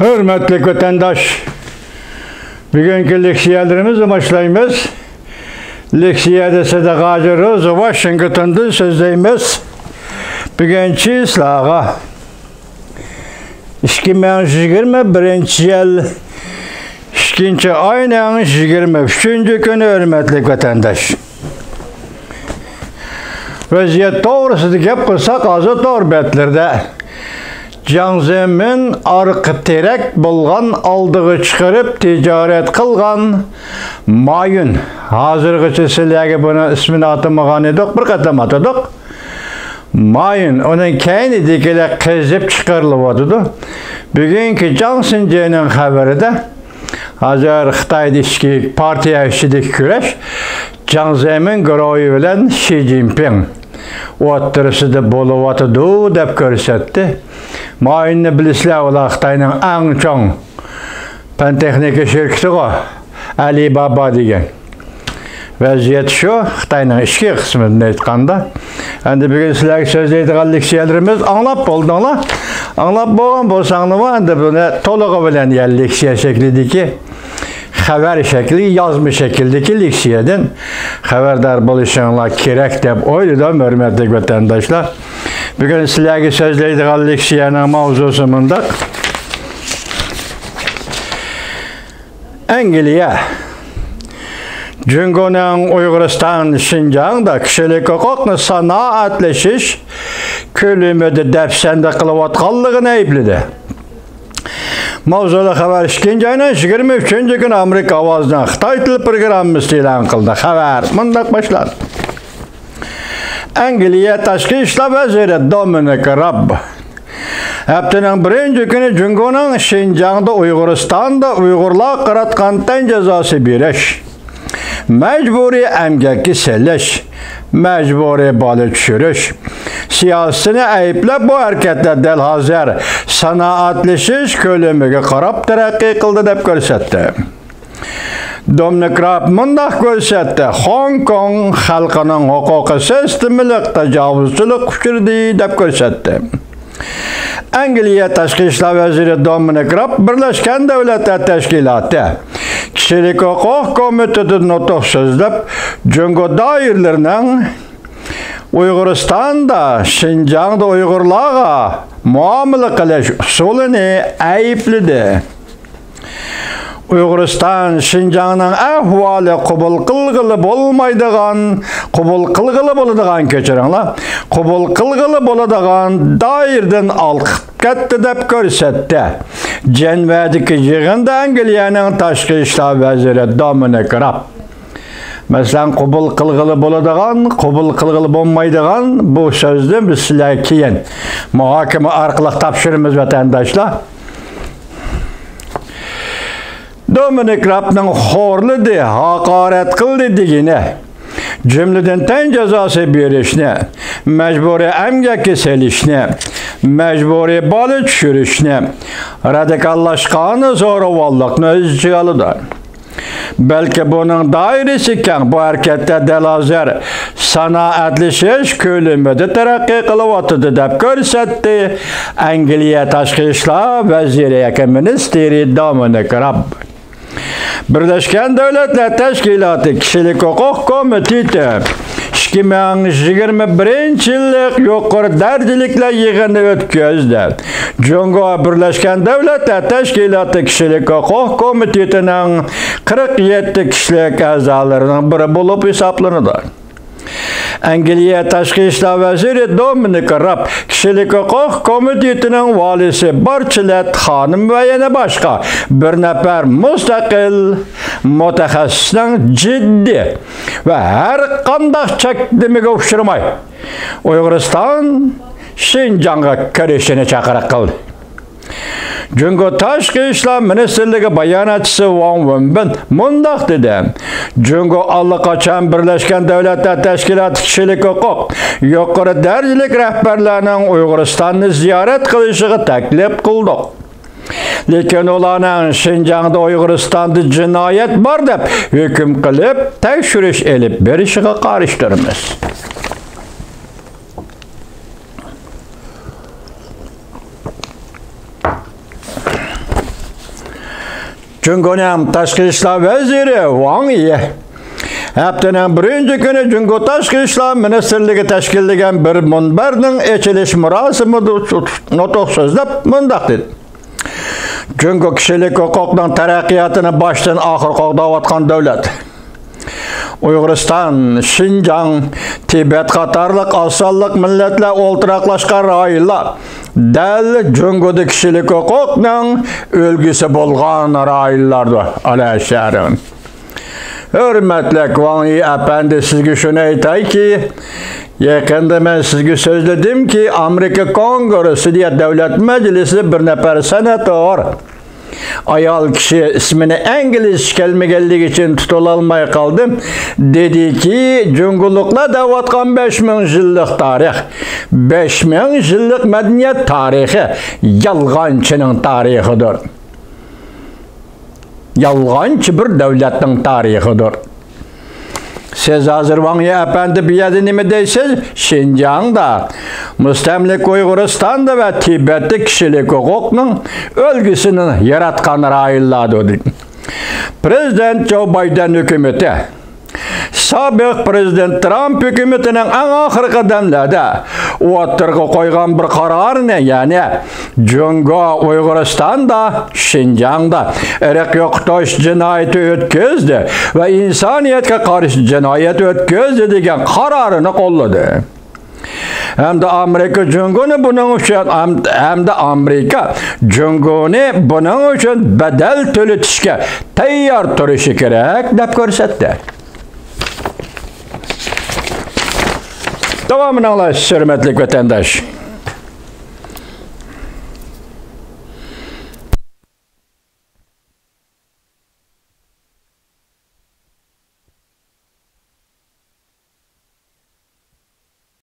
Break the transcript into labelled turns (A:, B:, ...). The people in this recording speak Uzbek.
A: Hürmetli vatandaş, bugünkü leksiyalarımızı başlayımız. Leksiyada sadaqacırız, Washington'da sözdeyimiz. Bugünkü slağa 2021 yıl 2. ayının 23. günü hürmetli vatandaş. Vaziyet doğrusu gap qilsak, azı doğru betlerde Canzemin arqı terek bulgan, aldığı çıkarıp ticaret kılgan mayın. Hazırgıçı sizlerge buna ismini atamagan edik, bir qatam atadık. Mayın, onun kayni dikile qizip çıkarılıp atıdı. Bugünkü Cansince'nin haberi de hazır Xitay'da işki partiya işçilik küreş Canzemin groyu bilen Xi Jinping oturısı da bolup atıdı dep görsetti. Mayınını bilisler ola Xitay'nın en çoğun pentexnika şirketi o, Alibaba degen. Vaziyet şu, Xitay'nın işki kısmını aytkanda. Endi bugün sizlerge sözleydigan leksiyalarımız anlap bolduңlar. Anlap bolgan bolsaňlar, endi buni toluğu bilen ýa leksiya şeklideki haber şekli, yazma şekildeki leksiyadan haberdar boluşaňlar kerek dep oýladym, hürmetli vatandaşlar. Bugün sizlerge sözleydigan leksiýanyň mawzusu munda. Angliýa Cüngo'nun Uyguristan, Şinjan'da kişilik hukukunu sanaatleşiş kölümüde defsende kılıvatkallığı neyblidi. Mavzulu haber 2. ayının 23. gün Amerika avazdan Xitay tili programımız ilan kıldı. Haber mundak başlar. Angliýa Taşqi İşler Veziri Dominic Raab haftanın 1. günü Cüngo'nun Şinjan'da Uyguristan'da Uygurlar qaratqandan cezası beriş. Mecburi emgeki seleş, mecburi balı çürüş. Siyasını ayıpla bu hareketler del hazır sanaatleşiş kölümüge qarab terakki kıldı dep görsetti. Dominic Raab mundak görsetti. Hong Kong halkının hukuku sistemilik tecavüzçülük kuşurdi dep görsetti. Angliýa Taşqi İşler Veziri Dominic Raab Birleşken Devletler Teşkilatı Kişilik Hukuk Komiteti notuk sözlep Cüngo dairlerinin Uyguristan'da, Şinjan'da Uygurlarga muamele qilish usulini ayıplidi. Uyguristan, Şinjan'ın ahvali qabul qılgılı bolmaydigan, qabul qılgılı boladigan keçiringlar. Qabul qılgılı boladigan dairden alqıp ketdi dep görsetdi. Jenevadagi yig'inda Angliýanyň Taşqi İşler Veziri Dominic Raab. Mesela qabul qılgılı boladigan, qabul qılgılı bolmaydigan bu sözde biz sizlerge keyin muhokama arqali tapşyrymyz vatandaşlar. Dominic Raab'nın horlidi, hakaret kıldı digine, cümleden ten cezası berişine, mecburi emgeki selişine, mecburi balı çürüşüne, radikallaşkanı zoravallıkını özcüyalıdır. Belki bunun dairesi iken bu harekette delazir sanaatleşiş kölümüde terakki kılıvatıdı dep görsetti Angliýa Taşqi İşler Veziri Ministeri Dominic Raab. Birleşken Devletler Teşkilatı Kişilik Hukuk Komiteti 2021 yıllık yukarı dercilikle yığını ötközdi. Cungo Birleşken Devletler Teşkilatı Kişilik Hukuk Komiteti'nin 47 kişilik azalarının biri bulup hesaplanıdır. Angliýa Taşqi İşler Veziri Dominic Raab Kişilik Hukuk Komiteti'nin valisi Barçilet Hanım ve yine başka bir nefer müstakil mutaxassisning ciddi ve her kandak çekdimiga uçurmay Uyguristan, Şinjan'a kirişini çaqırıq kıldı. Cungo Taşqi İşler Ministerligi bayanatçısı Wang Wenbin mundak dedi. Cungo allaqachon Birleşken Devletler Teşkilatı Kişilik Hukuk yuqori derajalik rahbarlarning Uyguristanni ziyorat qilishiga taklif qildik. Lekin ularning Şinjan'da Uyguristan'da jinoyat bor deb hukm qilib, tekshirish elib berishiga qarshi. Jungo'nun tashqi ishlar vaziri Wang Yi haftaning birinchi kuni Jungo tashqi ishlar ministrligi tashkillagan bir munbarning ochilish marosimida nutq so'zlab mundaq dedi. Jungo kishilik huquqning taraqqiyotini boshdan oxir qo'g'dayotgan davlat. Uyg'uriston, Xinjiang, Tibet qatorliq osonliq millatlar o'ltiraqlashgan rayonlar dal Jungoda kishilik huquqning o'lgisi bo'lgan rayonlardir. Alasharim. Hürmetli Wang Yi efendi, sizge şunu aytayki, yaqinda men sizge so'zladim ki Amerika Kongresi diye Devlet Meclisi bir nefer senator ayol kishi ismini İngiliz kelmaganligi için tutulolmay kaldım. Dedi ki, Junguluklar davatkan 5000 yıllık tarih, 5000 yıllık medeniyet tarihi yalğançının tarihidir. Yalğançı bir devletin tarihidir. Siz hazır Wang Yi efendi bir yerde nime deysiz? Xinjiang'da, Müstemlik Uyg'uriston'da ve Tibet'te kişilik hukuk'nun ölgüsünü yaratkan rayonlardır. Prezident Joe Biden hükümeti, Sabiq Prezident Trump hükümetinin en ahırkı demlerde o'tirg'i qo'ygan bir qarorni, ya'ni Jungo Uyg'uristonda, Xinjiang'da irq yo'qotish jinoyati o'tkazdi va insoniyatga qarshi jinoyat o'tkazdi degan qarorini qo'lladi. Hamda Amerika Jungoni buning uchun hamda Amerika Jungoni buning uchun badal to'latishga tayyor turishi kerak deb ko'rsatdi. Devamını anlaş, hürmetli vatandaş.